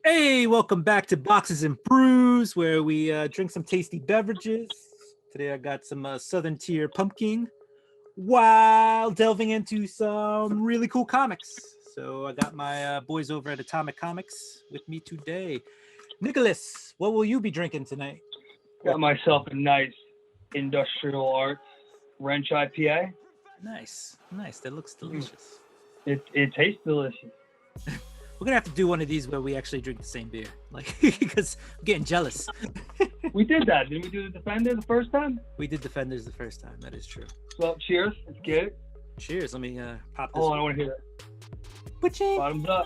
Hey, welcome back to Boxes and Brews, where we drink some tasty beverages. Today I got some Southern Tier pumpkin while delving into some really cool comics. So I got my boys over at Atomic Comics with me today. Nicholas, what will you be drinking tonight? Got myself a nice industrial arts wrench IPA. Nice. That looks delicious. It tastes delicious. We're gonna have to do one of these where we actually drink the same beer, like because I'm getting jealous. We did that. Didn't we do the Defender the first time? We did Defenders the first time. That is true. Well, cheers. Let's get it. Cheers. Let me pop this. Hold on, I want to hear it. Ba-ching. Bottoms up.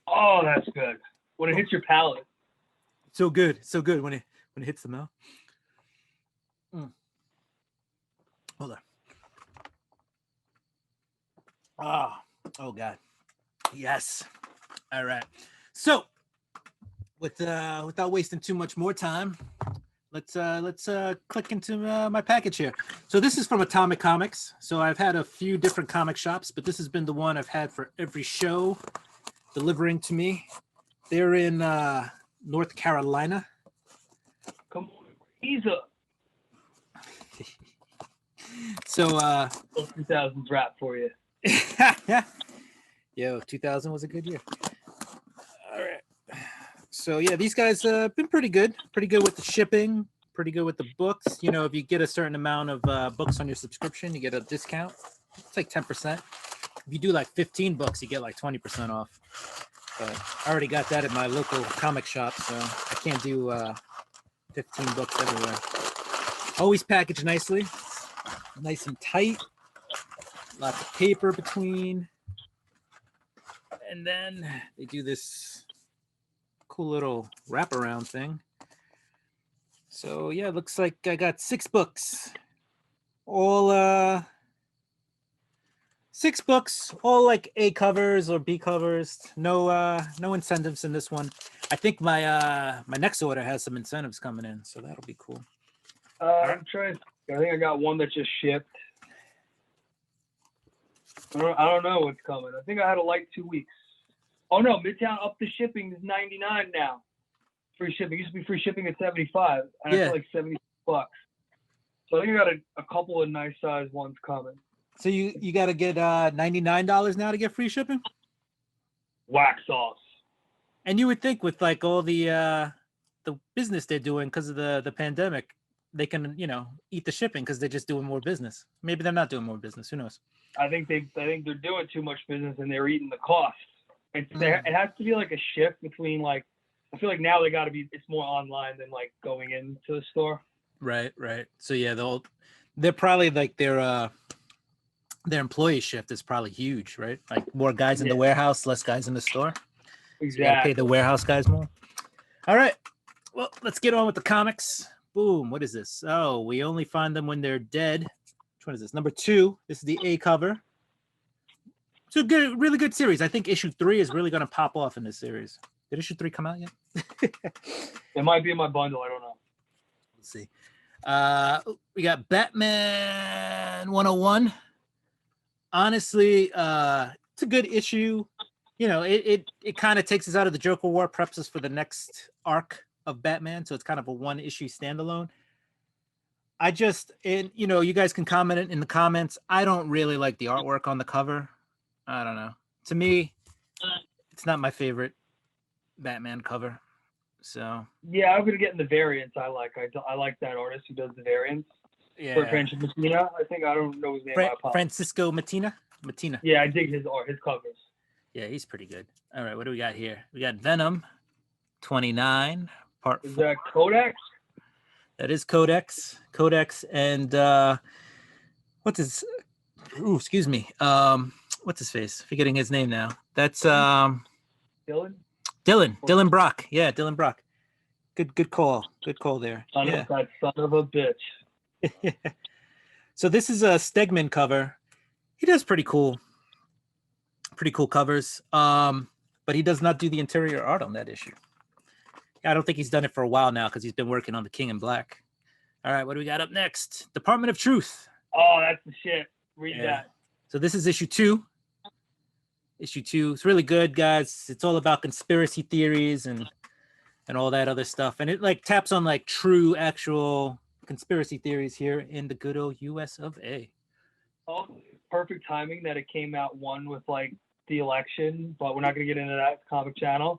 Oh, that's good. When it hits your palate. So good when it hits the mouth. Hold on. Oh God. Yes. All right. So, without wasting too much more time, let's click into my package here. So this is from Atomic Comics. So I've had a few different comic shops, but this has been the one I've had for every show delivering to me. They're in North Carolina. Come on, ease up. So 2000s rap for you. Yo, 2000 was a good year. All right. So yeah, these guys been pretty good with the shipping, pretty good with the books. You know, if you get a certain amount of books on your subscription, you get a discount. It's like 10%. If you do like 15 books, you get like 20% off. But I already got that at my local comic shop, so I can't do 15 books everywhere. Always packaged nicely. Nice and tight, lots of paper between, and then they do this cool little wraparound thing. So yeah, looks like I got 6 books, all 6 books, all like A covers or B covers. No incentives in this one. I think my my next order has some incentives coming in, so that'll be cool. I'm trying. I think I got one that just shipped. I don't know what's coming. I think I had a light 2 weeks. Oh no, Midtown up the shipping is $99 now. Free shipping. It used to be free shipping at $75, and I feel like $70 bucks. So I think I got a couple of nice size ones coming. So you got to get $99 now to get free shipping? Wax sauce. And you would think with like all the business they're doing because of the pandemic, they can, you know, eat the shipping because they're just doing more business. Maybe they're not doing more business. Who knows? I think they're doing too much business and they're eating the cost. It has to be like a shift between like, I feel like now they got to be, it's more online than like going into the store. Right. So yeah, they're probably like their employee shift is probably huge, right? Like more guys in the warehouse, less guys in the store. Exactly. So you gotta pay the warehouse guys more. All right. Well, let's get on with the comics. Boom. What is this? Oh, we only find them when they're dead. Which one is this? Number 2. This is the A cover. It's a good, really good series. I think issue 3 is really going to pop off in this series. Did issue 3 come out yet? It might be in my bundle. I don't know. Let's see. We got Batman 101. Honestly, it's a good issue. You know, it kind of takes us out of the Joker War, preps us for the next arc of Batman, so it's kind of a 1-issue standalone. You know, you guys can comment it in the comments. I don't really like the artwork on the cover. I don't know. To me, it's not my favorite Batman cover. So yeah, I'm gonna get in the variants. I like that artist who does the variants. Yeah, for Francisco Matina. I don't know his name. Francisco Matina. Yeah, I dig his covers. Yeah, he's pretty good. All right, what do we got here? We got Venom 29 part 4. Is that Codex? That is Codex, and what's his? Ooh, excuse me. What's his face? Forgetting his name now. That's Dylan Brock. Yeah, Dylan Brock. Good call. Good call there. That son of a bitch. So this is a Stegman cover. He does pretty cool covers. But he does not do the interior art on that issue. I don't think he's done it for a while now because he's been working on the King in Black. All right, what do we got up next? Department of Truth. Oh, that's the shit. Read Yeah. that. So this is issue 2. Issue 2. It's really good, guys. It's all about conspiracy theories and all that other stuff. And it like taps on like true, actual conspiracy theories here in the good old US of A. Oh, perfect timing that it came out one with like the election, but we're not gonna get into that. It's Comic Channel.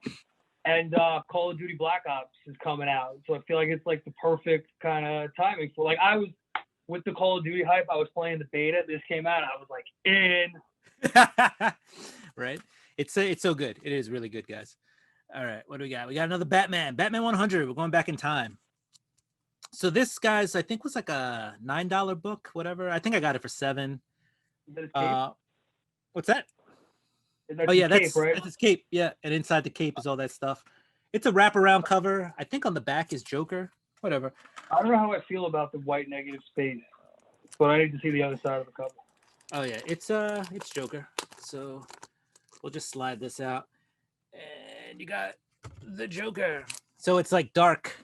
And Call of Duty Black Ops is coming out. So I feel like it's like the perfect kind of timing. So like I was with the Call of Duty hype, I was playing the beta. This came out, I was like in. Right? It's so good. It is really good, guys. All right, what do we got? We got another Batman 100. We're going back in time. So this, guys, I think was like a $9 book, whatever. I think I got it for $7. What's that? That's Oh yeah, cape, right? that's his cape. Yeah, and inside the cape is all that stuff. It's a wraparound cover. I think on the back is Joker. Whatever. I don't know how I feel about the white negative space, but I need to see the other side of the cover. Oh yeah, it's Joker. So we'll just slide this out, and you got the Joker. So it's like dark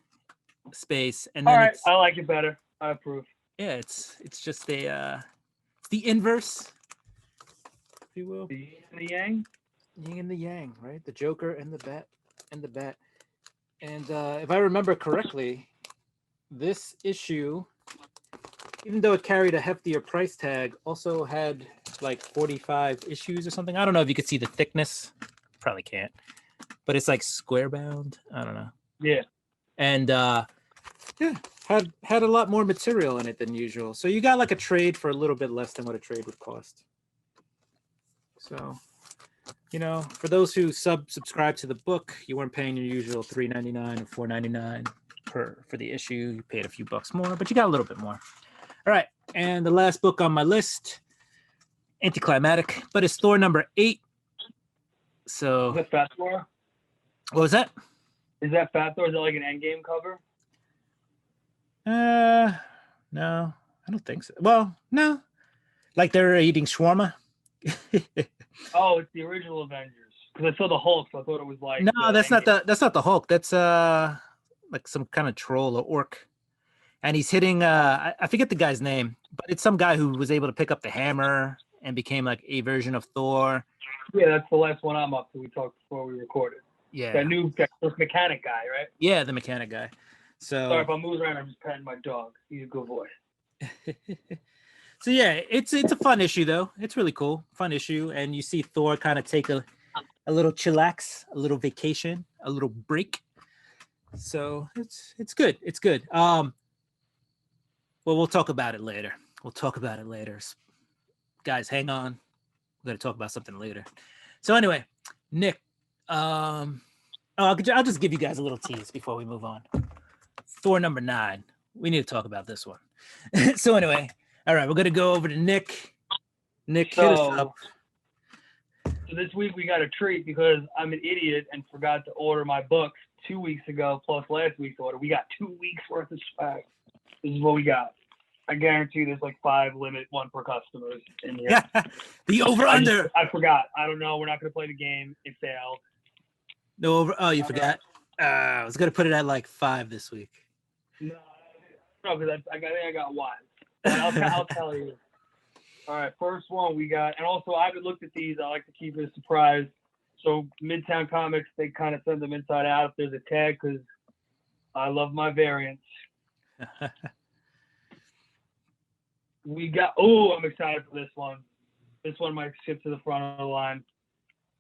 space, and then all right, I like it better. I approve. Yeah, it's just a it's the inverse, if you will. The yin and the yang. Yin and the yang, right? The Joker and the bat and the bat. And if I remember correctly, this issue, even though it carried a heftier price tag, also had like 45 issues or something. I don't know if you could see the thickness. Probably can't. But it's like square bound. I don't know. Yeah. And yeah, had a lot more material in it than usual. So you got like a trade for a little bit less than what a trade would cost. So, you know, for those who subscribe to the book, you weren't paying your usual $3.99 or $4.99 for the issue. You paid a few bucks more, but you got a little bit more. All right, and the last book on my list, anticlimactic, but it's Thor number 8. So is that Fat Thor? What was that? Is that Fat Thor? Is that like an Endgame cover? No, I don't think so. Well, no, like they're eating shawarma. Oh, it's the original Avengers. Because I saw the Hulk, so I thought it was like. No, that's not the Hulk. That's like some kind of troll or orc, and he's hitting. I forget the guy's name, but it's some guy who was able to pick up the hammer and became like a version of Thor. Yeah, that's the last one I'm up to. We talked before we recorded. Yeah, That new mechanic guy, right? Yeah, the mechanic guy. So sorry if I'm moving around. I'm just petting my dog. He's a good boy. So yeah, it's a fun issue though. It's really cool, fun issue, and you see Thor kind of take a little chillax, a little vacation, a little break. So it's good. It's good. Well, we'll talk about it later. Guys, hang on. We're gonna talk about something later. So anyway, Nick, I'll just give you guys a little tease before we move on. Thor number 9. We need to talk about this one. So anyway, all right, we're gonna go over to Nick. Nick, hit us up. So this week we got a treat because I'm an idiot and forgot to order my books 2 weeks ago plus last week's order. We got 2 weeks worth of swag. This is what we got. I guarantee there's like 5 limit, 1 per customers in here. The over under. I forgot. I don't know. We're not gonna play the game. It failed. No over. Oh, you forgot. I was gonna put it at like 5 this week. No, because I think I got 1. But I'll tell you. All right, first one we got, and also I haven't looked at these. I like to keep it a surprise. So Midtown Comics, they kind of send them inside out if there's a tag because I love my variants. We got. Oh, I'm excited for this one. This one might skip to the front of the line.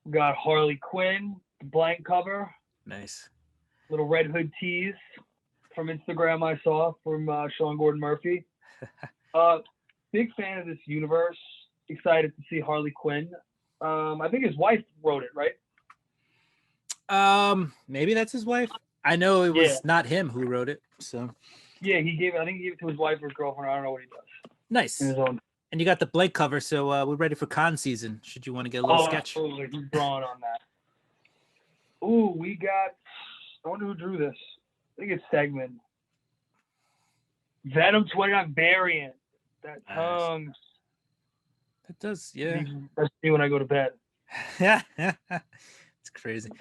We got Harley Quinn, the blank cover. Nice. Little Red Hood tease from Instagram I saw from Sean Gordon Murphy. Big fan of this universe. Excited to see Harley Quinn. I think his wife wrote it, right? Maybe that's his wife. I know it was not him who wrote it. So yeah, I think he gave it to his wife or his girlfriend. I don't know what he does. Nice. And you got the blank cover, so we're ready for con season. Should you want to get a little sketch? Absolutely. He's drawing on that. Ooh, we got. I wonder who drew this. I think it's Segman. Venom 29 variant. That tongue. That does, yeah. That's me when I go to bed. Yeah, it's crazy.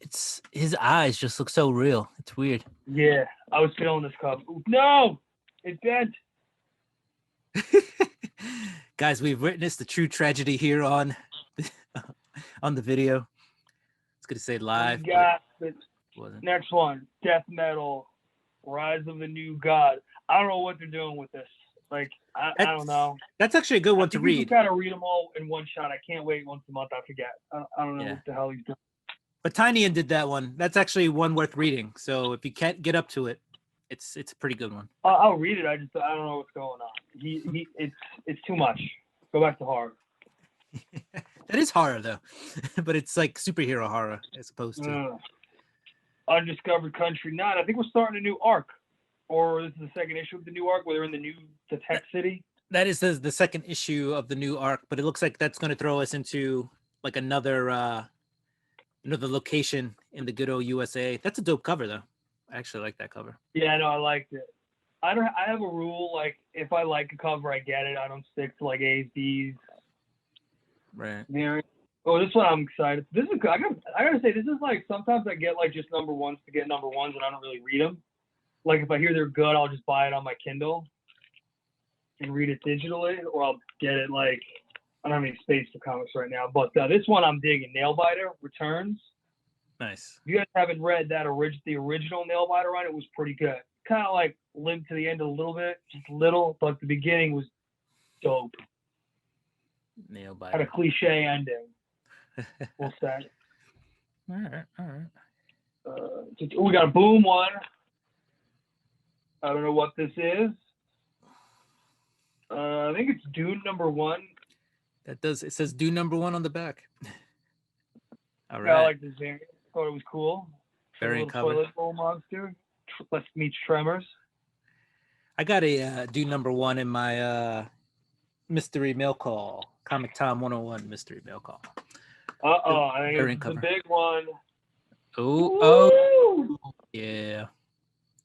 It's his eyes just look so real. It's weird. Yeah, I was feeling this cover. Ooh, no, it's bent. Guys, we've witnessed the true tragedy here on on the video. It's going to say live. We got the Wasn't. next one, Death Metal, Rise of the New God. I don't know what they're doing with this. Like, I don't know. That's actually a good one to read. You gotta read them all in one shot. I can't wait once a month. I forget. I don't know what the hell he's doing. But Tinyan did that one. That's actually one worth reading. So if you can't get up to it, it's a pretty good one. I'll read it. I don't know what's going on. It's too much. Go back to horror. That is horror though, but it's like superhero horror as opposed to Undiscovered Country 9. I think we're starting a new arc, or this is the second issue of the new arc where they're in the tech city. That is the second issue of the new arc, but it looks like that's going to throw us into like another location in the good old USA. That's a dope cover though. I actually like that cover. Yeah, no, I liked it. I have a rule, like if I like a cover, I get it. I don't stick to like A's, B's. Right. Oh, this one I'm excited. This is I gotta say, this is like sometimes I get like just number ones to get number ones and I don't really read them. Like if I hear they're good, I'll just buy it on my Kindle and read it digitally, or I'll get it like I don't have any space for comics right now. But this one I'm digging. Nailbiter Returns. Nice. If you guys haven't read that the original Nailbiter run, it was pretty good. Kind of like limped to the end a little bit, just little, but the beginning was dope. Nailbiter. Had a cliche ending. We'll say. All right. We got a Boom one. I don't know what this is. I think it's Dune #1. It says Dune #1 on the back. All right. Yeah, I like this variant. Thought it was cool. Variant cover. Toilet bowl monster. Let's meet Tremors. I got a Dune #1 in my mystery mail call. Comic Tom 101 mystery mail call. I think it's the big one. Oh, yeah.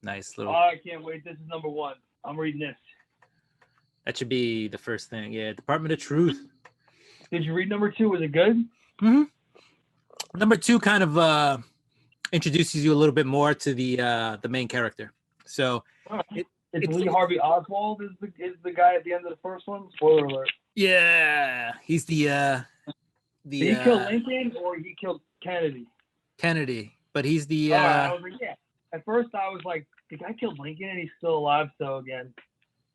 Nice little. Oh, I can't wait. This is #1. I'm reading this. That should be the first thing. Yeah, Department of Truth. Did you read #2? Was it good? Mm-hmm. #2 kind of introduces you a little bit more to the main character. So it's Lee Harvey Oswald is the guy at the end of the first one. Spoiler alert. Yeah, he's the Did he kill Lincoln or he killed Kennedy? Kennedy, but he's the. I was like, yeah. At first, I was like, the guy killed Lincoln and he's still alive. So again.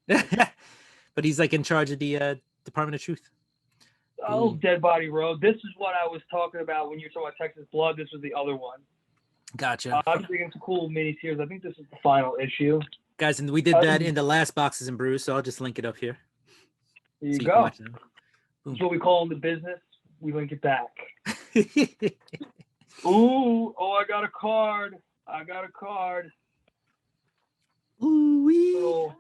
But he's like in charge of the Department of Truth. Oh, Dead Body Road. This is what I was talking about when you were talking about Texas Blood. This was the other one. Gotcha. I'm thinking some cool miniseries. I think this is the final issue. Guys, and we did that in the last Boxes and Brews, so I'll just link it up here. There you go. That's what we call in the business. We link it back. I got a card. Ooh-wee.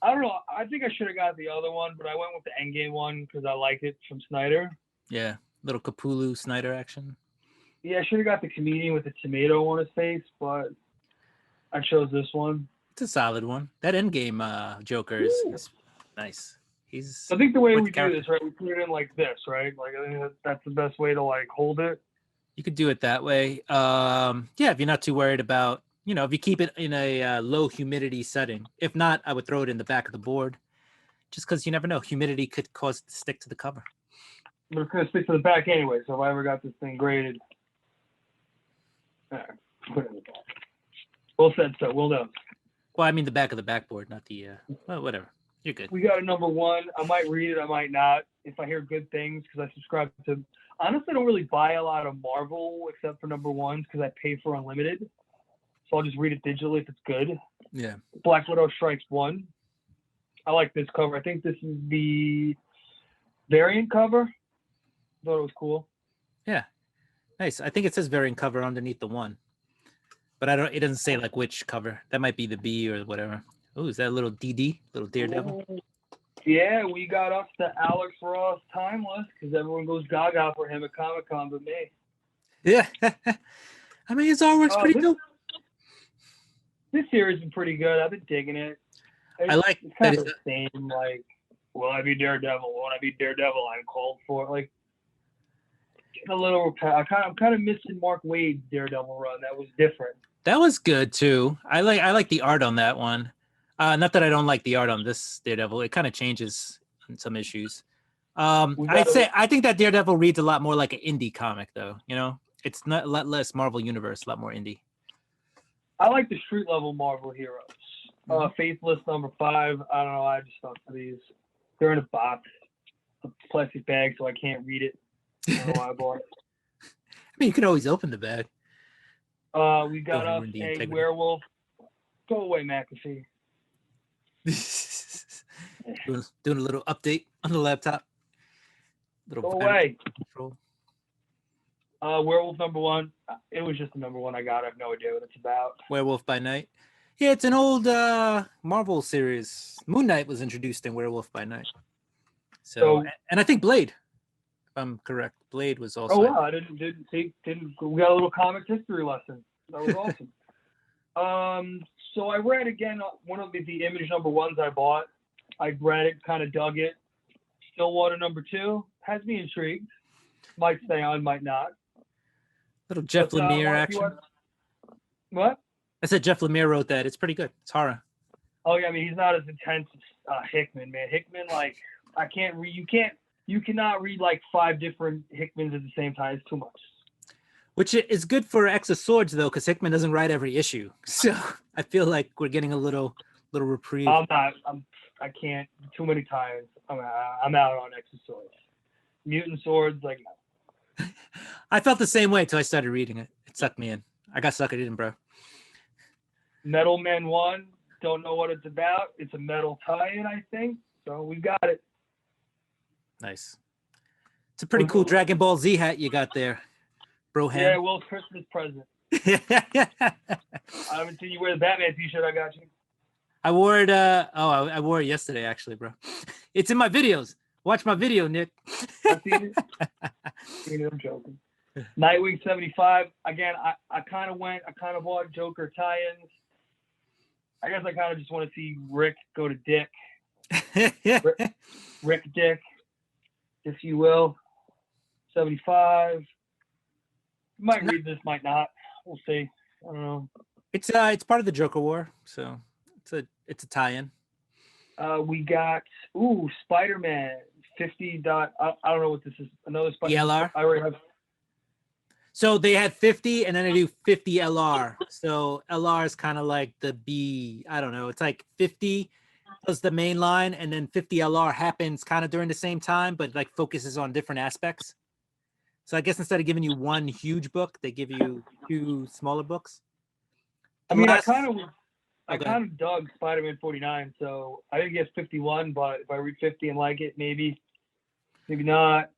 I don't know. I think I should have got the other one, but I went with the Endgame one because I like it from Snyder. Yeah, little Capulu Snyder action. Yeah, I should have got the comedian with the tomato on his face, but I chose this one. It's a solid one. That Endgame Joker is nice. I think the way we do this, right? We put it in like this, right? Like I think that's the best way to like hold it. You could do it that way. Yeah, if you're not too worried about. If you keep it in a low humidity setting. If not, I would throw it in the back of the board. Just because you never know. Humidity could cause it to stick to the cover. But it's going to stick to the back anyway. So if I ever got this thing graded. All right, put it in the back. Well said, so. Well done. Well, I mean the back of the backboard, not the... well, whatever. You're good. We got a #1. I might read it. I might not. If I hear good things, because I subscribe to... Honestly, I don't really buy a lot of Marvel except for #1s because I pay for Unlimited. So I'll just read it digitally if it's good. Yeah. Black Widow Strikes 1. I like this cover. I think this is the variant cover. Thought it was cool. Yeah. Nice. I think it says variant cover underneath the 1. But it doesn't say like which cover. That might be the B or whatever. Oh, is that a little DD? Little Daredevil? Yeah, we got up to Alex Ross Timeless because everyone goes gaga for him at Comic-Con but me. Yeah. I mean, his artwork's pretty dope. This series has been pretty good. I've been digging it. I like it's kind of the same, like, will I be Daredevil? Won't I be Daredevil? I'm called for. Like, a little. I'm kind of missing Mark Waid's Daredevil run. That was different. That was good too. I like the art on that one. Not that I don't like the art on this Daredevil. It kind of changes in some issues. We got I think that Daredevil reads a lot more like an indie comic, though. You know, it's not a lot less Marvel Universe, a lot more indie. I like the street level Marvel heroes. Faithless #5. I don't know. I just stuck to these. They're in a box, a plastic bag, so I can't read it. I don't know why I bought it. I mean, you can always open the bag. We got us a werewolf. Go away, McAfee. doing a little update on the laptop. Go away. Control. Werewolf #1. It was just the #1 I got. I have no idea what it's about. Werewolf by Night. Yeah, it's an old Marvel series. Moon Knight was introduced in Werewolf by Night. So and I think Blade, if I'm correct, Blade was also. Oh wow! I didn't. We got a little comics history lesson. That was awesome. So I read again one of the Image #1s I bought. I read it, kind of dug it. Stillwater #2 has me intrigued. Might stay on, might not. Little Jeff Lemire action. What? I said Jeff Lemire wrote that. It's pretty good. It's horror. Oh yeah, I mean he's not as intense as Hickman, man. Hickman, like I can't read. You cannot read like 5 different Hickmans at the same time. It's too much. Which is good for X of Swords though, because Hickman doesn't write every issue. So I feel like we're getting a little reprieve. I can't. Too many times. I'm out on X of Swords. Mutant Swords, like no. I felt the same way until I started reading it. It sucked me in. I got sucked in, bro. Metal Man 1. Don't know what it's about. It's a metal tie-in, I think. So we got it. Nice. It's a pretty cool Dragon Ball Z hat you got there, bro. Yeah, Will's Christmas present. I haven't seen you wear the Batman t-shirt I got you. I wore it. I wore it yesterday, actually, bro. It's in my videos. Watch my video, Nick. I've seen it. I'm joking. Nightwing 75. Again, I kind of bought Joker tie-ins. I guess I kind of just want to see Rick go to Dick. Rick Dick, if you will. 75. Might read this, might not. We'll see. I don't know. It's part of the Joker War, so it's a tie-in. We got Spider-Man 50. I don't know what this is. Another Spider-Man. LR. I already have. So they had 50, and then they do 50 LR. So LR is kind of like the B. I don't know. It's like 50 plus the main line, and then 50 LR happens kind of during the same time, but like focuses on different aspects. So I guess instead of giving you one huge book, they give you 2 smaller books. I mean, I kind of dug Spider-Man 49, so I didn't get 51, but if I read 50 and like it, maybe not.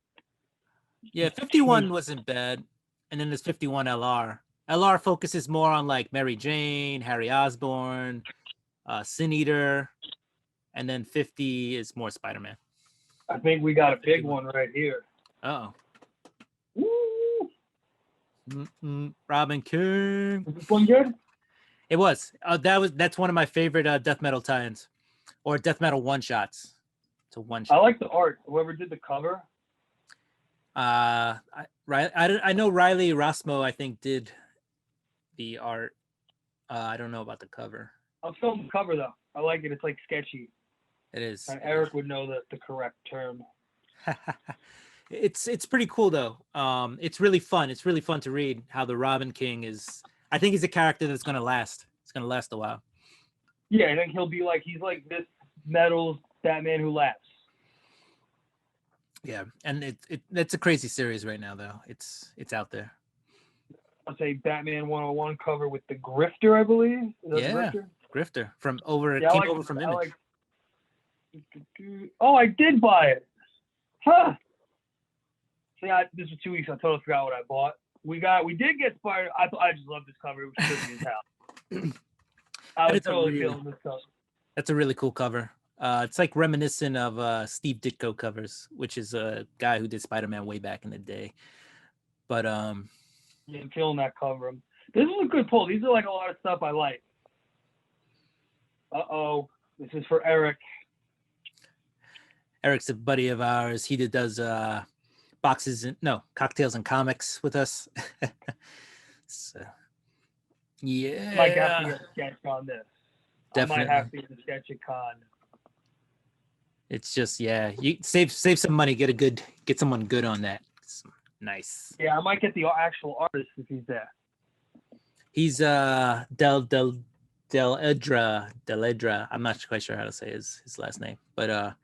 Yeah, 51 wasn't bad. And then there's 51 LR. LR focuses more on like Mary Jane, Harry Osborn, Sin Eater, and then 50 is more Spider-Man. I think we got a big one right here. Oh. Robin King. Was this one good? It was. That's one of my favorite death metal tie-ins, or death metal one-shots. It's a one-shot. I like the art. Whoever did the cover. I know Riley Rosmo, I think, did the art. I don't know about the cover. I'll film the cover though. I like it. It's like sketchy. It is. And Eric would know the correct term. It's pretty cool though. It's really fun. It's really fun to read how the Robin King is. I think he's a character that's gonna last. It's gonna last a while. Yeah, I think he's like this metal Batman who laughs. Yeah, and it's a crazy series right now though. It's out there. I'll say Batman 101 cover with the Grifter, I believe. Yeah, Grifter from over from Image. Oh, I did buy it. Huh. See, this was 2 weeks. I totally forgot what I bought. We did get Spider. I just love this cover. It was trippy as hell. I was totally feeling this cover. That's a really cool cover. It's like reminiscent of Steve Ditko covers, which is a guy who did Spider-Man way back in the day. But yeah, I'm feeling that cover. This is a good pull. These are like a lot of stuff I like. This is for Eric. Eric's a buddy of ours. He does cocktails and comics with us. So, yeah. Might have to get a sketch on this. I might have Definitely. to sketch a con. It's just, yeah, you save some money, get someone good on that. It's nice. Yeah, I might get the actual artist if he's there. He's Deledra. I'm not quite sure how to say his last name, but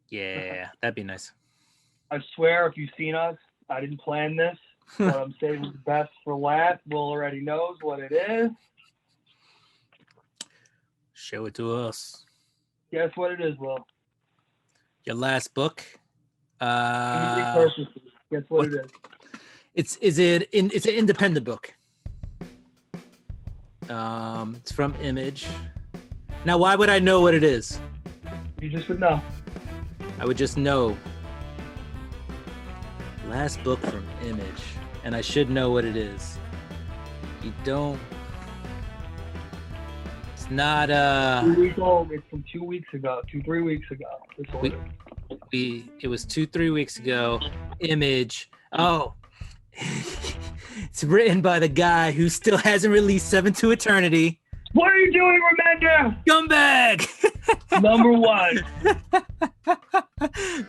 yeah, that'd be nice. I swear, if you've seen us, I didn't plan this. What I'm saving the best for last. Will already knows what it is. Show it to us. Guess what it is, Will? Your last book. Guess what it is? It's an independent book. It's from Image. Now, why would I know what it is? You just would know. I would just know. Last book from Image, and I should know what it is. You don't. It's not 2 weeks old. It's from 2 weeks ago, 3 weeks ago. It was 2-3 weeks ago. Image. Oh. It's written by the guy who still hasn't released 7 to Eternity. What are you doing, Remender? Scumbag! Number 1.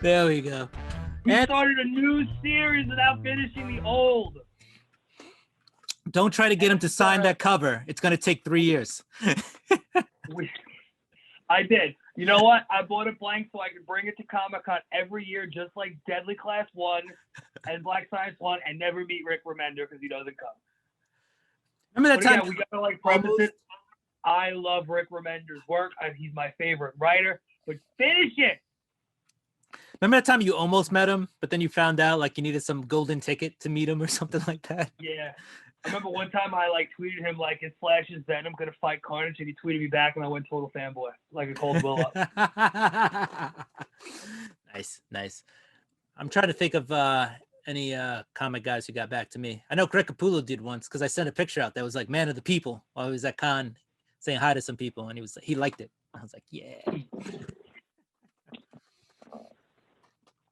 There we go. He started a new series without finishing the old. Don't try to get him to sign that cover. It's going to take 3 years. I did. You know what? I bought it blank so I could bring it to Comic-Con every year, just like Deadly Class 1 and Black Science 1, and never meet Rick Remender because he doesn't come. Remember that time? Again, we got to preface it. I love Rick Remender's work. He's my favorite writer. But finish it. Remember that time you almost met him, but then you found out like you needed some golden ticket to meet him or something like that? Yeah. I remember one time I tweeted him is Flash's Venom gonna fight Carnage, and he tweeted me back, and I went total fanboy, like a cold will up. Nice. I'm trying to think of any comic guys who got back to me. I know Greg Capullo did once because I sent a picture out that was like Man of the People while he was at con saying hi to some people, and he liked it. I was like, yeah.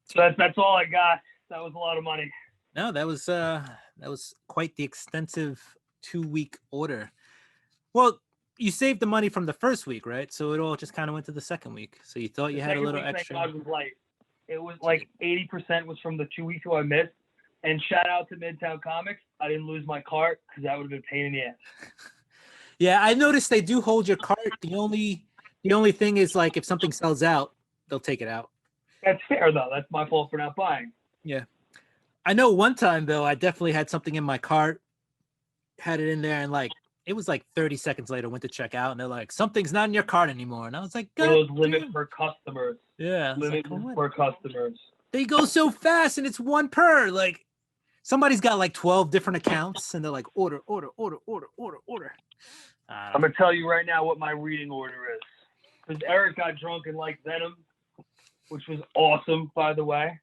So that's all I got. That was a lot of money. No, that was quite the extensive 2-week order. Well, you saved the money from the first week, right? So it all just kind of went to the second week. So you thought you had a little extra. Thank God was light. It was like 80% was from the 2 weeks ago I missed. And shout out to Midtown Comics. I didn't lose my cart because that would have been a pain in the ass. Yeah, I noticed they do hold your cart. The only thing is like if something sells out, they'll take it out. That's fair though. That's my fault for not buying. Yeah. I know one time though, I definitely had something in my cart, had it in there, and like it was like 30 seconds later, went to check out, and they're like, something's not in your cart anymore. And I was like, those limit for customers. Yeah. Limit for customers. They go so fast and it's one per. Like somebody's got like 12 different accounts and they're like, order. I'm gonna tell you right now what my reading order is. Because Eric got drunk and liked Venom, which was awesome, by the way.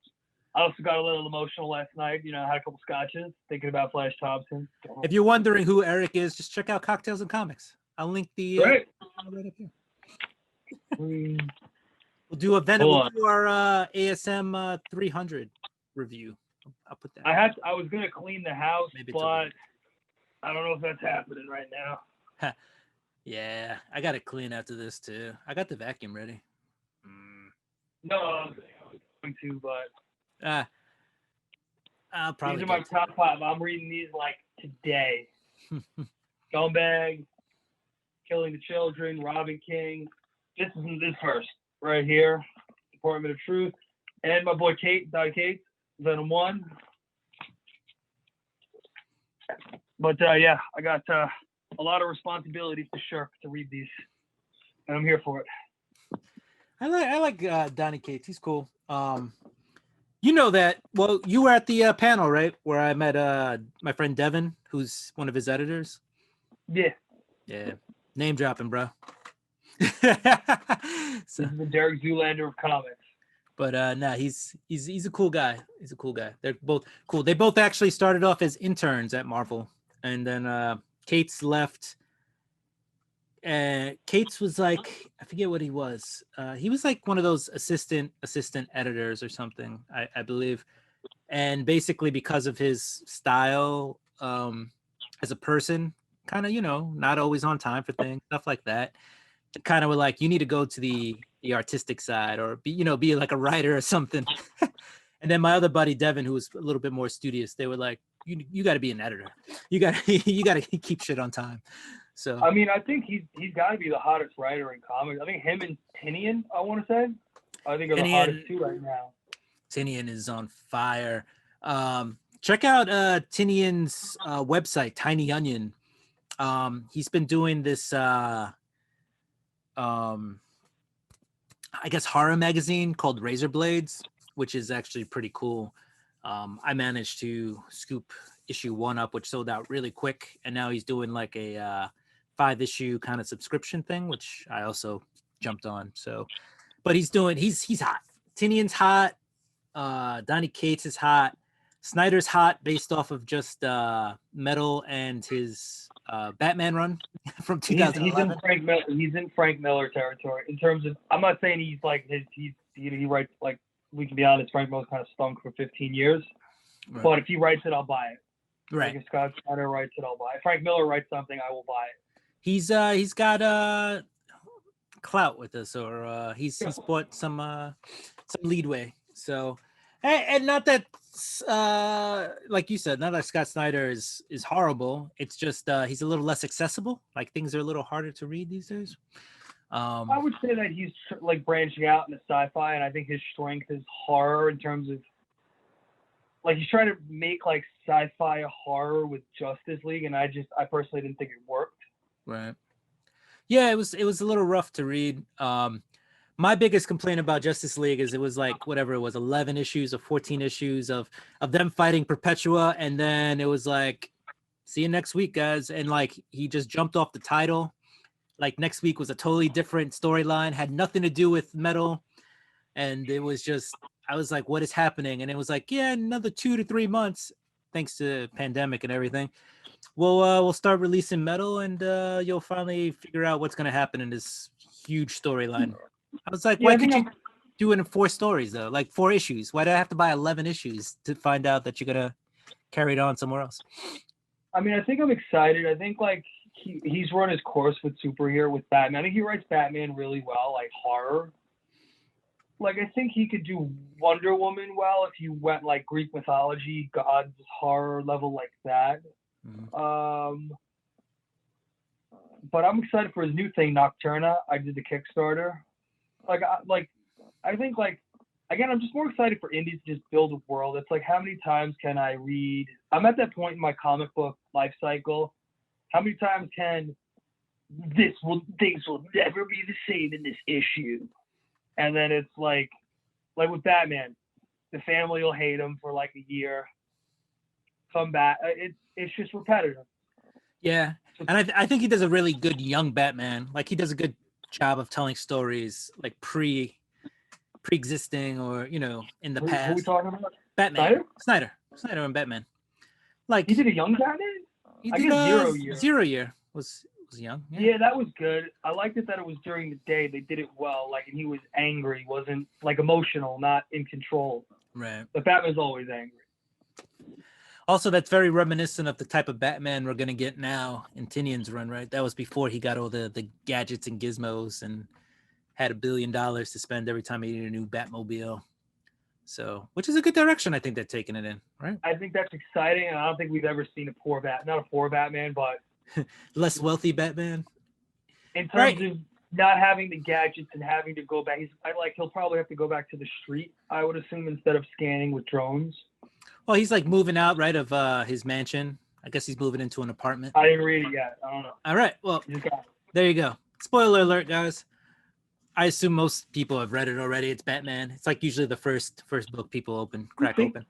I also got a little emotional last night. I had a couple scotches, thinking about Flash Thompson. If you're wondering who Eric is, just check out Cocktails and Comics. I'll link the right up here. We'll do a Venom. We'll do our ASM 300 review. I'll put that. I was gonna clean the house, but I don't know if that's happening right now. Yeah, I got to clean after this too. I got the vacuum ready. No, I was going to, but I'll probably. These are my top 5. I'm reading these today. Scumbag, Killing the Children, Robin King. This first right here, Department of Truth, and my boy Kate, Venom 1. But yeah, I got a lot of responsibilities to shirk to read these, and I'm here for it. I like Donnie Cates. He's cool. You know that. Well, you were at the panel, right, where I met my friend Devin, who's one of his editors. Yeah. Name dropping, bro. So, this is the Derek Zoolander of comics. But nah, he's a cool guy. He's a cool guy. They're both cool. They both actually started off as interns at Marvel, and then Cates left. Cates was like, I forget what he was. He was like one of those assistant editors or something, I believe. And basically because of his style as a person, kind of, not always on time for things, stuff like that, kind of were like, you need to go to the artistic side or be like a writer or something. And then my other buddy Devin, who was a little bit more studious, they were like, you got to be an editor. You got to keep shit on time. So I mean, I think he's got to be the hottest writer in comics. I think him and Tinian, I want to say, I think are the hottest two right now. Tinian is on fire. Check out Tinian's website, Tiny Onion. He's been doing this I guess horror magazine called Razor Blades, which is actually pretty cool. I managed to scoop issue 1 up, which sold out really quick, and now he's doing like a 5-issue kind of subscription thing, which I also jumped on. So, but he's hot. Tinian's hot. Donny Cates is hot. Snyder's hot based off of just Metal and his Batman run from 2011. He's in Frank Miller territory in terms of. I'm not saying he's like he writes like, we can be honest. Frank Miller's kind of stunk for 15 years, right. But if he writes it, I'll buy it. Right. Like if Scott Snyder writes it, I'll buy it. If Frank Miller writes something, I will buy it. He's got clout with us, or he's bought some leadway. So, and not that like you said, not that Scott Snyder is horrible. It's just he's a little less accessible. Like things are a little harder to read these days. I would say that he's like branching out into sci-fi, and I think his strength is horror in terms of like he's trying to make like sci-fi horror with Justice League, and I personally didn't think it worked. Right. Yeah, it was a little rough to read. My biggest complaint about Justice League is it was like whatever it was, 11 issues or 14 issues of them fighting Perpetua, and then it was like, see you next week, guys. And like he just jumped off the title. Like next week was a totally different storyline, had nothing to do with Metal, and it was just, I was like, what is happening? And it was like, yeah, another 2 to 3 months, thanks to pandemic and everything. We'll start releasing Metal, and you'll finally figure out what's gonna happen in this huge storyline. I was like, why could you do it in 4 stories though? Like 4 issues. Why do I have to buy 11 issues to find out that you're gonna carry it on somewhere else? I mean, I think I'm excited. I think like he's run his course with superhero with Batman. I think he writes Batman really well, like horror. Like I think he could do Wonder Woman well if you went like Greek mythology, gods, horror level like that. Mm-hmm. But I'm excited for his new thing, Nocturna. I did the Kickstarter. I think like again, I'm just more excited for indies to just build a world. It's like, how many times can I read? I'm at that point in my comic book life cycle. How many times can things will never be the same in this issue? And then it's like with Batman, the family will hate him for like a year. Come back. It's just repetitive. Yeah. And I think he does a really good young Batman. Like he does a good job of telling stories like pre-existing or, in the past. Who are we talking about? Batman. Snyder and Batman. Like he did a young Batman? He did a Zero Year was young. Yeah, that was good. I liked it that it was during the day. They did it well. Like, and he was angry, wasn't like emotional, not in control. Right. But Batman's always angry. Also, that's very reminiscent of the type of Batman we're gonna get now in Tinian's run, right? That was before he got all the gadgets and gizmos and had $1 billion to spend every time he needed a new Batmobile. So, which is a good direction, I think they're taking it in, right? I think that's exciting, and I don't think we've ever seen not a poor Batman, but less wealthy Batman. In terms of not having the gadgets and having to go back, he'll probably have to go back to the street, I would assume, instead of scanning with drones. Well, he's like moving out, right, of his mansion. I guess he's moving into an apartment. I didn't read it yet. I don't know. All right. Well, there you go. Spoiler alert, guys. I assume most people have read it already. It's Batman. It's like usually the first book people crack open.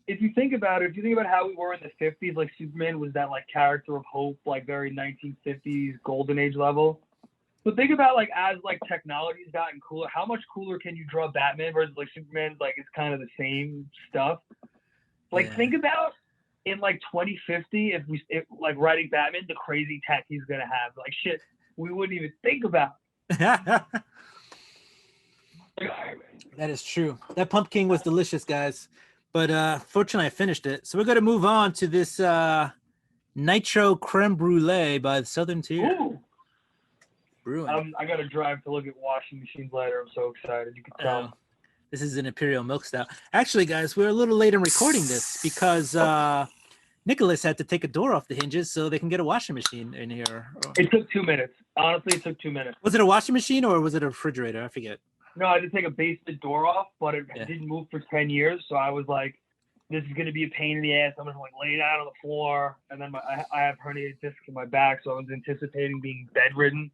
If you think about it, how we were in the 50s, like Superman was that like character of hope, like very 1950s golden age level. But think about like as like technology's gotten cooler, how much cooler can you draw Batman versus like Superman? Like it's kind of the same stuff. Like think about in like 2050 if like writing Batman, the crazy tech he's gonna have, like shit we wouldn't even think about. That is true. That pumpkin was delicious, guys. But fortunately, I finished it. So we're going to move on to this Nitro Creme Brulee by the Southern Tier. Ooh. Brewing. I got to drive to look at washing machines later. I'm so excited. You can tell. This is an Imperial Milk Stout. Actually, guys, we're a little late in recording this because Nicholas had to take a door off the hinges so they can get a washing machine in here. It took 2 minutes. Honestly, it took 2 minutes. Was it a washing machine or was it a refrigerator? I forget. No, I did take a basement door off, but it didn't move for 10 years. So I was like, this is going to be a pain in the ass. I'm going to like lay down on the floor. And then I have herniated discs in my back. So I was anticipating being bedridden.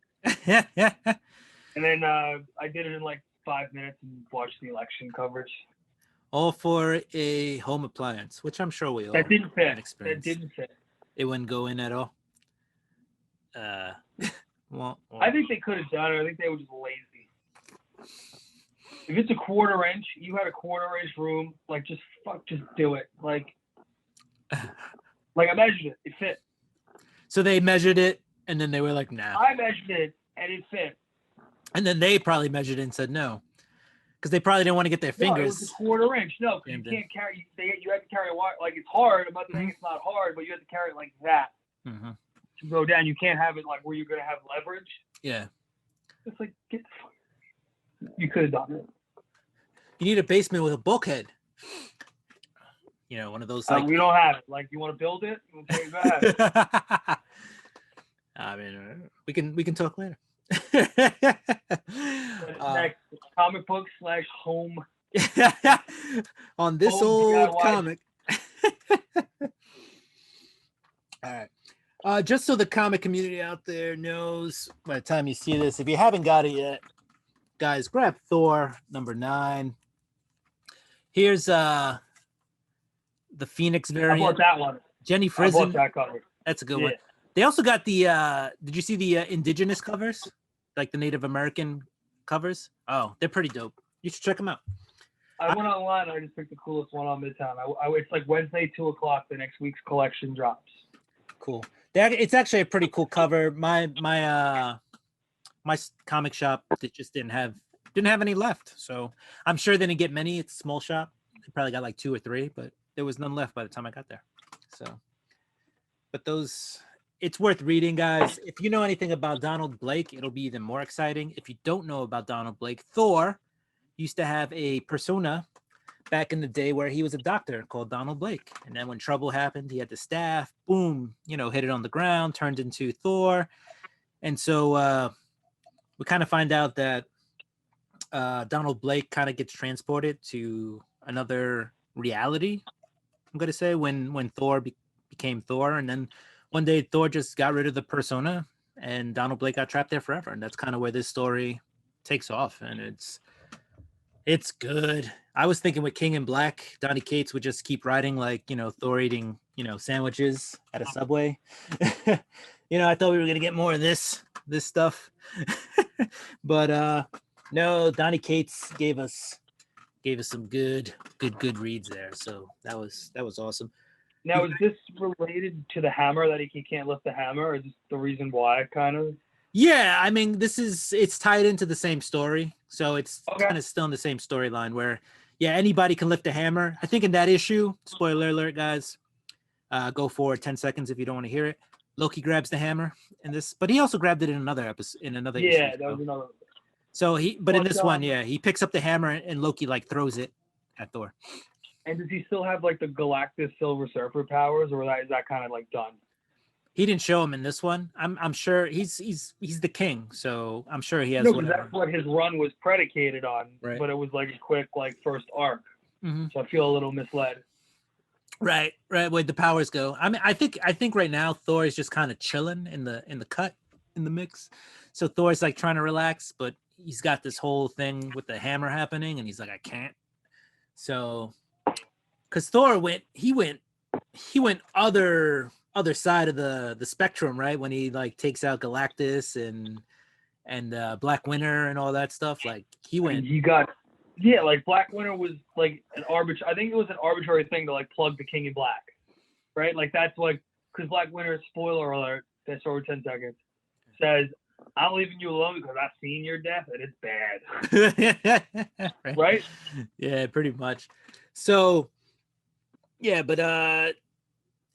Yeah. And then I did it in like 5 minutes and watched the election coverage. All for a home appliance, which I'm sure we all That didn't fit. Experience. That didn't fit. It wouldn't go in at all. Well, I think they could have done it. I think they were just lazy. If it's a 1/4 inch, you had a 1/4 inch room, like just do it. Like I measured it. It fit. So they measured it and then they were like, nah. I measured it and it fit. And then they probably measured it and said no. Because they probably didn't want to get their fingers. No, it was a 1/4 inch. No, because you can't carry. You have to carry a wire. Like it's hard. I'm not saying it's not hard, but you have to carry it like that to go down. You can't have it like where you're gonna have leverage. Yeah. It's like you could have done it. You need a basement with a bulkhead. You know, one of those. Like... we don't have it. Like you want to build it? We'll take it back. I mean, we can talk later. Next comic book / home on this old comic. All right. Just so the comic community out there knows, by the time you see this, if you haven't got it yet, guys, grab Thor #9. Here's the Phoenix variant. I bought that one. Jenny Frizen. I bought that cover. That's a good one. They also got the did you see the indigenous covers? Like the Native American covers? Oh, they're pretty dope. You should check them out. I went online. I just picked the coolest one on Midtown. It's like Wednesday, 2:00. The next week's collection drops. Cool. It's actually a pretty cool cover. My comic shop that just didn't have any left, so I'm sure they didn't get many. It's a small shop. They probably got like 2 or 3, but there was none left by the time I got there. So, but it's worth reading, guys. If you know anything about Donald Blake, it'll be even more exciting. If you don't know about Donald Blake, Thor used to have a persona back in the day where he was a doctor called Donald Blake. And then when trouble happened, he had the staff, boom, hit it on the ground, turned into Thor. And so we kind of find out that Donald Blake kind of gets transported to another reality, I'm going to say, when Thor became Thor. And then one day Thor just got rid of the persona and Donald Blake got trapped there forever. And that's kind of where this story takes off. And it's good. I was thinking with King in Black, Donny Cates would just keep writing like, Thor eating, sandwiches at a Subway. I thought we were going to get more of this stuff. But no, Donny Cates gave us some good reads there. So that was awesome. Now, is this related to the hammer, that he can't lift the hammer, or is this the reason why, kind of? Yeah, I mean, it's tied into the same story. So it's kind of still in the same storyline where, anybody can lift a hammer. I think in that issue, spoiler alert, guys, go forward 10 seconds if you don't want to hear it. Loki grabs the hammer in this, but he also grabbed it in another episode, in another issue. Yeah, that was another. So in this one, he picks up the hammer and Loki like throws it at Thor. And does he still have like the Galactus Silver Surfer powers, or is that kind of like done? He didn't show him in this one. I'm sure he's the king, so I'm sure he has. No, because that's what his run was predicated on. Right. But it was like a quick first arc. Mm-hmm. So I feel a little misled. Right. Where'd the powers go? I mean, I think right now Thor is just kind of chilling in the cut, in the mix. So Thor's like trying to relax, but he's got this whole thing with the hammer happening, and he's like, I can't. So, because Thor went other side of the spectrum, right? When he like takes out Galactus and Black Winter and all that stuff, like he went. He got, like Black Winter was like I think it was an arbitrary thing to like plug the King in Black, right? Like that's like, because Black Winter, spoiler alert, that's over 10 seconds, says, I'm leaving you alone because I've seen your death and it's bad. Right? Yeah, pretty much. So, yeah, but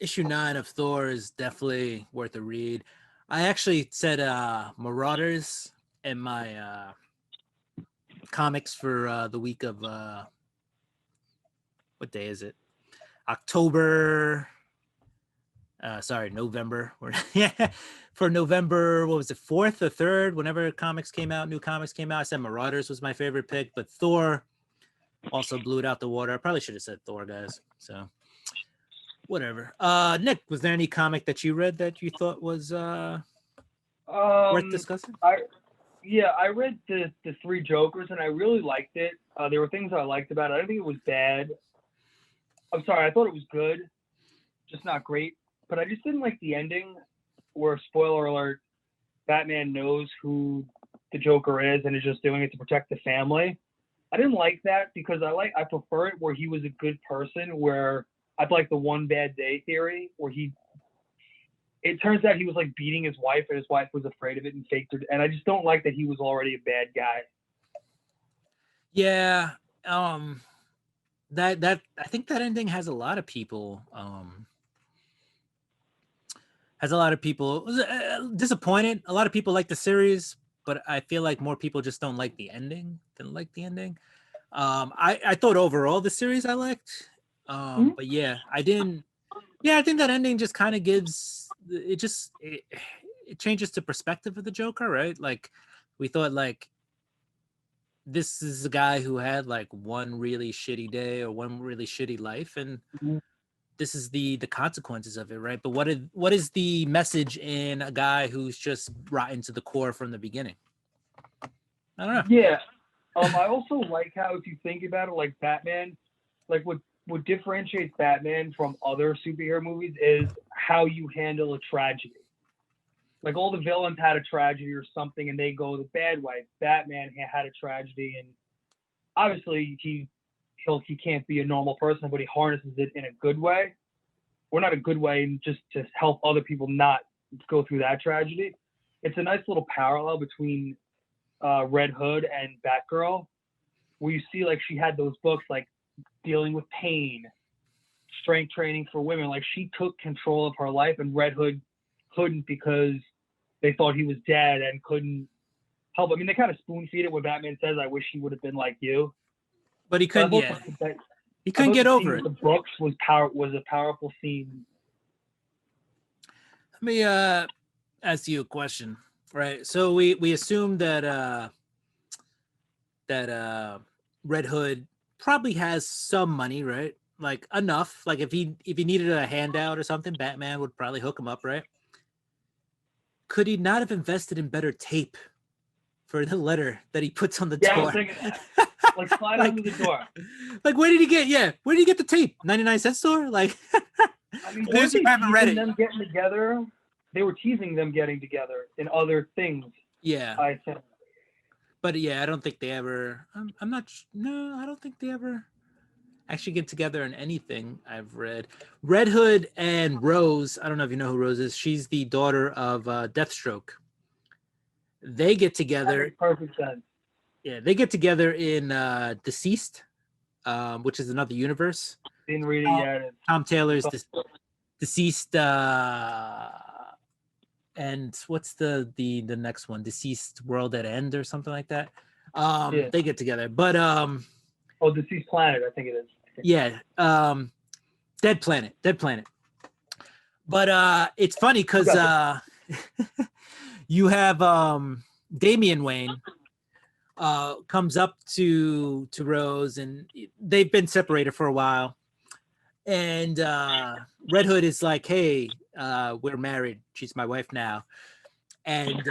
issue 9 of Thor is definitely worth a read. I actually said Marauders in my comics for the week of what day is it? October. Sorry, November. Yeah, for November, what was it, 4th or 3rd? Whenever comics came out, new comics came out, I said Marauders was my favorite pick, but Thor also blew it out the water. I probably should have said Thor, guys. So whatever. Nick, was there any comic that you read that you thought was worth discussing? I read the Three Jokers and I really liked it. There were things I liked about it. I didn't think it was bad. I'm sorry, I thought it was good, just not great. But I just didn't like the ending where, spoiler alert, Batman knows who the Joker is and is just doing it to protect the family. I didn't like that because I prefer it where he was a good person, where I'd like the one bad day theory where it turns out he was like beating his wife and his wife was afraid of it and faked it. And I just don't like that he was already a bad guy. Yeah. That I think that ending has a lot of people disappointed. A lot of people like the series, but I feel like more people just don't like the ending than like the ending. I thought overall the series I liked. But yeah, I didn't. Yeah, I think that ending just kind of gives it changes the perspective of the Joker, right? Like we thought like this is a guy who had like one really shitty day or one really shitty life, and this is the consequences of it, right? But what is the message in a guy who's just rotten to the core from the beginning? I don't know. Yeah. I also like how, if you think about it, like Batman, like what differentiates Batman from other superhero movies is how you handle a tragedy. Like all the villains had a tragedy or something and they go the bad way. Batman had a tragedy, and obviously he can't be a normal person, but he harnesses it in a good way. Or not a good way, just to help other people not go through that tragedy. It's a nice little parallel between Red Hood and Batgirl, where you see like she had those books like dealing with pain, strength training for women. Like she took control of her life, and Red Hood couldn't because they thought he was dead and couldn't help. I mean, they kind of spoon feed it when Batman says, "I wish he would have been like you." But he couldn't. Yeah, he couldn't get over it. The books was a powerful scene. Let me ask you a question, right? So we assume that Red Hood probably has some money, right? Like enough. Like if he needed a handout or something, Batman would probably hook him up, right? Could he not have invested in better tape for the letter that he puts on the door? I was thinking that. Like slide under the door. Like where did he get the tape? 99-cent store? Like I mean, weren't they teasing them getting together? They were teasing them getting together in other things. Yeah. I think. But yeah, I don't think they ever. I'm not. No, I don't think they ever actually get together in anything I've read. Red Hood and Rose. I don't know if you know who Rose is. She's the daughter of Deathstroke. They get together. That makes perfect sense. Yeah, they get together in Deceased, which is another universe. Didn't read it yet. Tom Taylor's Deceased. And what's the next one? Deceased World at End or something like that. They get together, but Deceased Planet, I think it is. Yeah, Dead Planet. But it's funny because you have Damian Wayne comes up to Rose, and they've been separated for a while. And Red Hood is like, "Hey, we're married. She's my wife now." And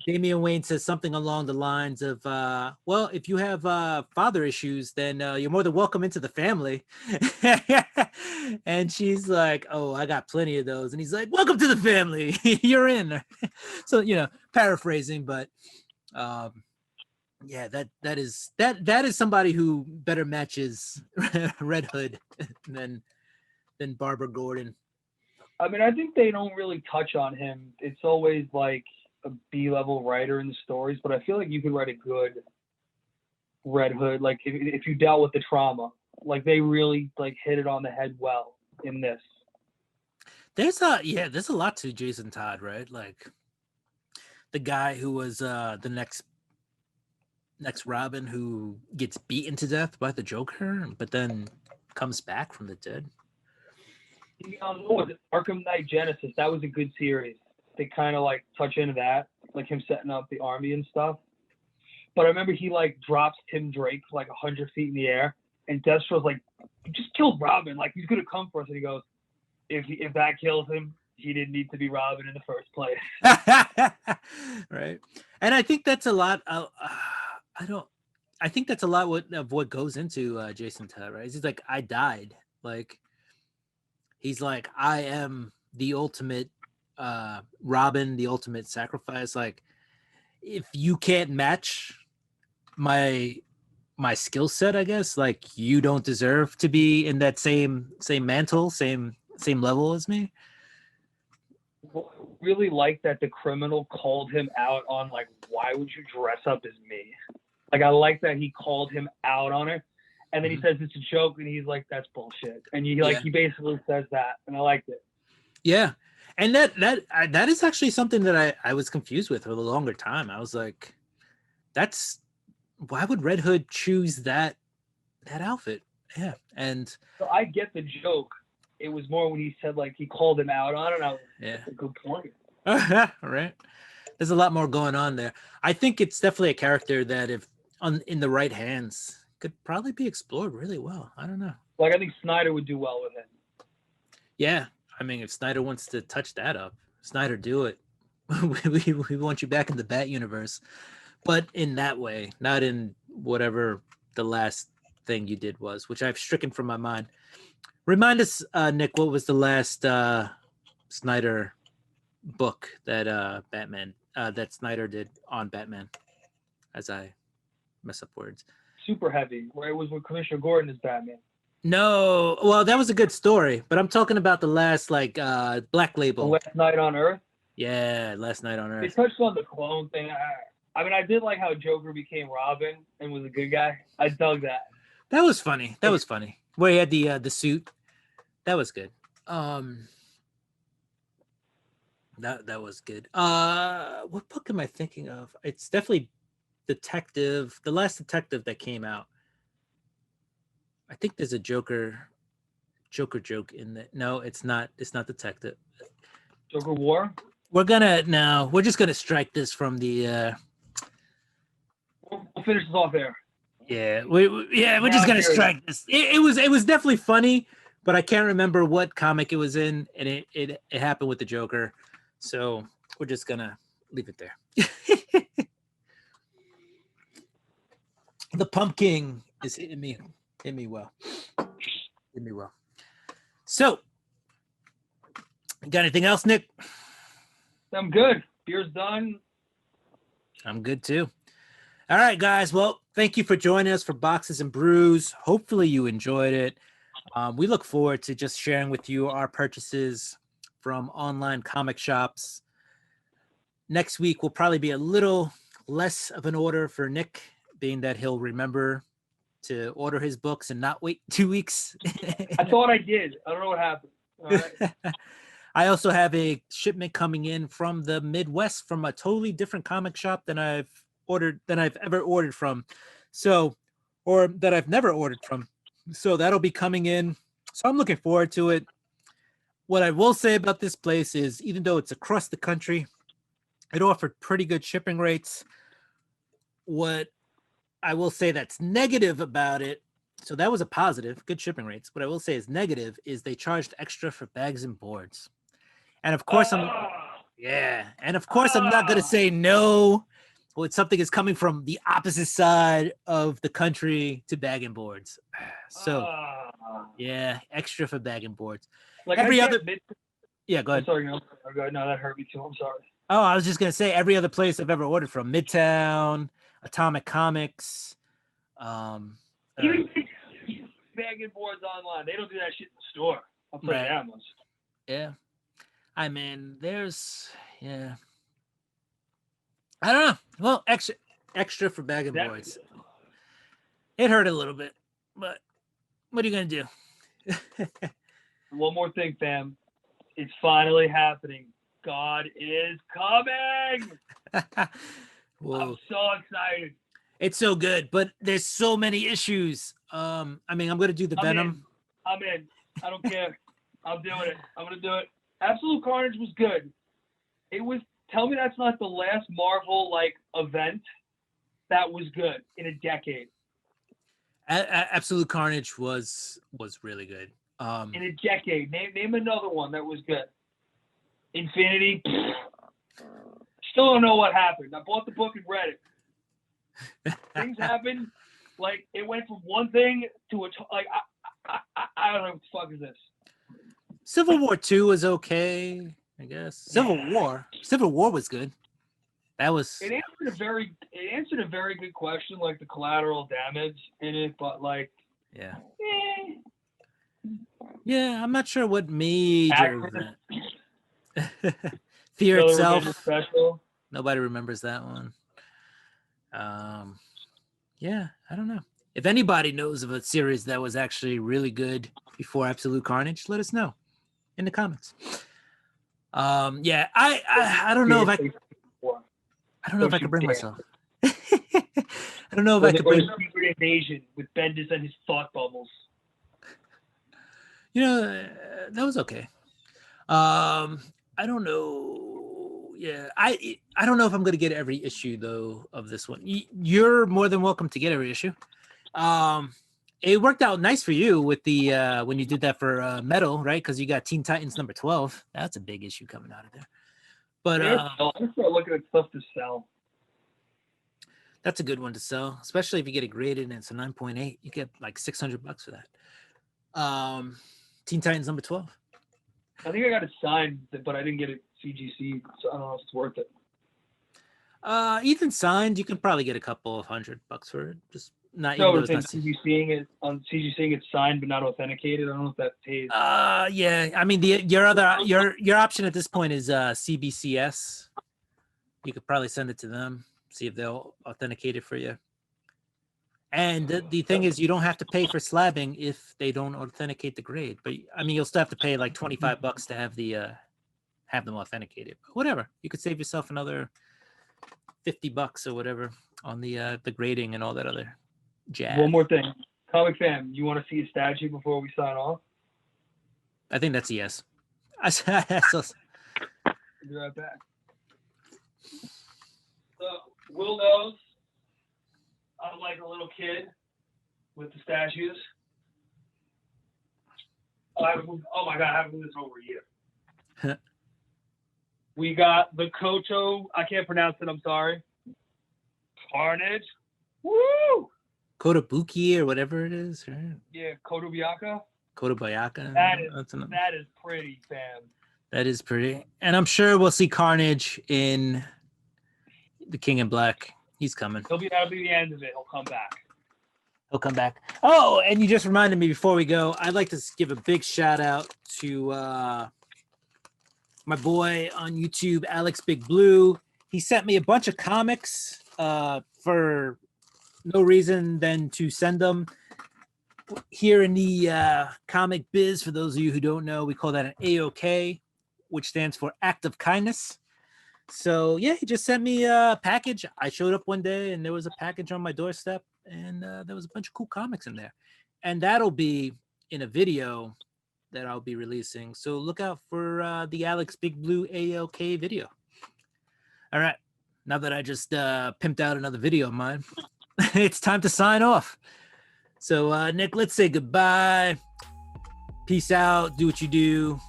Damian Wayne says something along the lines of, "Well, if you have father issues, then you're more than welcome into the family." And she's like, "Oh, I got plenty of those." And he's like, "Welcome to the family. You're in." So paraphrasing, but yeah, that is somebody who better matches Red Hood than Barbara Gordon. I mean, I think they don't really touch on him. It's always like a B-level writer in the stories, but I feel like you could write a good Red Hood, like if you dealt with the trauma. Like they really like hit it on the head well in this. there's a lot to Jason Todd, right? Like the guy who was the next Robin who gets beaten to death by the Joker, but then comes back from the dead. What was it? Arkham Knight Genesis. That was a good series. They kind of like touch into that, like him setting up the army and stuff. But I remember he like drops Tim Drake like 100 feet in the air, and Deathstroke's like, "You just killed Robin. Like he's gonna come for us." And he goes, "If that kills him, he didn't need to be Robin in the first place." Right. And I think that's a lot. I think that's a lot of what goes into Jason Todd, right? He's like, I died. Like, he's like, I am the ultimate Robin, the ultimate sacrifice. Like, if you can't match my skill set, I guess, like, you don't deserve to be in that same mantle, same level as me. Really like that the criminal called him out on like, why would you dress up as me? Like, I like that he called him out on it, and then he says it's a joke, and he's like, that's bullshit, and he basically says that, and I liked it. Yeah, and that is actually something that I was confused with for a longer time. I was like, that's why would Red Hood choose that outfit? Yeah, and so I get the joke. It was more when he said like he called him out on it. I was like, that's a good point. Right. There's a lot more going on there. I think it's definitely a character that if in the right hands could probably be explored really well. I don't know. Like I think Snyder would do well with it. Yeah, I mean, if Snyder wants to touch that up, Snyder, do it. we want you back in the Bat universe, but in that way, not in whatever the last thing you did was, which I've stricken from my mind. Remind us, Nick, what was the last Snyder book that Batman that Snyder did on Batman? As I mess up words. Super Heavy, where it was with Commissioner Gordon as Batman. No, well, that was a good story, but I'm talking about the last like Black Label. The Last Night on Earth. Yeah, Last Night on Earth. They touched on the clone thing. I mean, I did like how Joker became Robin and was a good guy. I dug that. That was funny. That was funny. Where he had the suit. That was good. That was good. What book am I thinking of? It's definitely Detective, the last Detective that came out. I think there's a Joker joke in that. No, it's not. It's not Detective. Joker War. We're just gonna strike this from the. We'll finish this off there. Yeah, we're just gonna strike this. It was definitely funny, but I can't remember what comic it was in, and it happened with the Joker, so we're just gonna leave it there. The pumpkin is hitting me well. Hit me well. So, got anything else, Nick? I'm good. Beer's done. I'm good too. All right, guys. Well, thank you for joining us for Boxes and Brews. Hopefully you enjoyed it. We look forward to just sharing with you our purchases from online comic shops. Next week will probably be a little less of an order for Nick, being that he'll remember to order his books and not wait 2 weeks. I thought I did. I don't know what happened. All right. I also have a shipment coming in from the Midwest from a totally different comic shop than I've ever ordered from. So, or that I've never ordered from. So that'll be coming in. So I'm looking forward to it. What I will say about this place is, even though it's across the country, it offered pretty good shipping rates. What I will say that's negative about it, so that was a positive, good shipping rates. What I will say is negative is they charged extra for bags and boards. And of course, I'm not going to say no when something is coming from the opposite side of the country to bag and boards. So, yeah, extra for bag and boards. Like go ahead. I'm sorry, no, that hurt me too. I'm sorry. Oh, I was just going to say every other place I've ever ordered from, Midtown, Atomic Comics. Even bag and boards online, they don't do that shit in the store. I'll tell you that much. Yeah. I mean, I don't know. Well, extra for bag and boards. It hurt a little bit, but what are you going to do? One more thing, fam. It's finally happening. God is coming. Whoa. I'm so excited. It's so good, but there's so many issues. I mean, I'm gonna do the Venom. I'm in. I don't care. I'm doing it. I'm gonna do it. Absolute Carnage was good. It was. Tell me that's not the last Marvel like event that was good in a decade. Absolute Carnage was really good. In a decade. Name another one that was good. Infinity. Still don't know what happened. I bought the book and read it. Things happened. Like it went from one thing to I don't know what the fuck is this. Civil War 2 was okay, I guess. Civil War was good. That was. It answered a very good question, like the collateral damage in it, but like. Yeah. Yeah, I'm not sure what major event. Fear Itself. Special. Nobody remembers that one. Yeah, I don't know. If anybody knows of a series that was actually really good before Absolute Carnage, let us know in the comments. Yeah, I don't know if I don't know if I could bring myself. I don't know if I could bring Secret Invasion with Bendis and his thought bubbles. You know, that was okay. I don't know. Yeah, I don't know if I'm going to get every issue though of this one. You're more than welcome to get every issue. It worked out nice for you with the when you did that for Metal, right? Because you got Teen Titans number 12. That's a big issue coming out of there. But I'm start looking at stuff to sell. That's a good one to sell, especially if you get it graded and it's a 9.8. You get like $600 for that. Teen Titans number 12. I think I got it signed, but I didn't get it CGC, so I don't know if it's worth it. Even signed, you can probably get a couple of $100 for it. Just not. So even CGCing it on CGCing it's signed but not authenticated. I don't know if that pays. Yeah. I mean, your option at this point is CBCS. You could probably send it to them, see if they'll authenticate it for you. And the thing is, you don't have to pay for slabbing if they don't authenticate the grade. But I mean, you'll still have to pay like $25 to have have them authenticated. But whatever, you could save yourself another $50 or whatever on the grading and all that other jazz. One more thing, Comic Fam, you want to see a statue before we sign off? I think that's a yes. Be right back. So Will knows I'm like a little kid with the statues. Oh my God, I haven't moved this over a year. We got the Koto, I can't pronounce it, I'm sorry. Carnage. Woo! Kotobuki or whatever it is, right? Yeah, Kotobayaka. Kotobayaka. That is pretty, fam. That is pretty. And I'm sure we'll see Carnage in The King in Black. He's coming. That'll be the end of it. He'll come back. He'll come back. Oh, and you just reminded me before we go, I'd like to give a big shout out to my boy on YouTube, Alex Big Blue. He sent me a bunch of comics for no reason than to send them. Here in the comic biz, for those of you who don't know, we call that an AOK, which stands for Act of Kindness. So yeah, he just sent me a package. I showed up one day and there was a package on my doorstep, and there was a bunch of cool comics in there. And that'll be in a video that I'll be releasing. So look out for the Alex Big Blue AOK video. All right, now that I just pimped out another video of mine, it's time to sign off. So Nick, let's say goodbye. Peace out. Do what you do.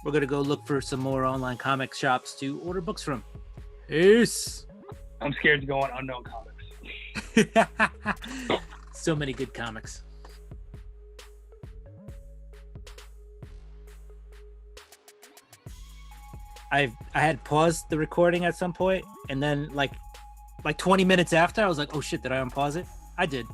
We're going to go look for some more online comic shops to order books from. Peace. I'm scared to go on Unknown Comics. So many good comics. I had paused the recording at some point, and then like 20 minutes after, I was like, oh shit, did I unpause it? I did.